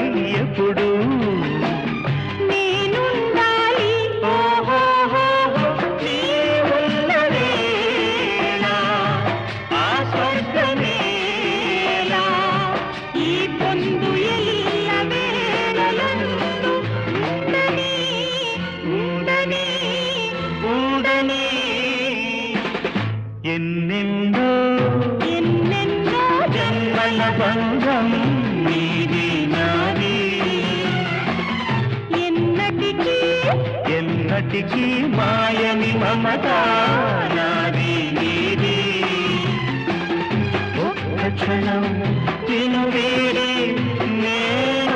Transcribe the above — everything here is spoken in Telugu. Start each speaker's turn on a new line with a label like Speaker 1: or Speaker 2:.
Speaker 1: ఏకమై ఎప్పుడు
Speaker 2: నేనుండాలి
Speaker 1: నీవున్న వేళ ఆ స్వర్గమేలా
Speaker 2: ఈ పొందు ఎల్ల వేళలందు ఉండని ఉండని
Speaker 1: ఉండని ఎన్నెన్నో
Speaker 2: ఎన్నెన్నో
Speaker 1: జన్మల బంధం నీది నాది
Speaker 2: ఎన్నటికీ
Speaker 1: ఎన్నటికీ మాయని మమత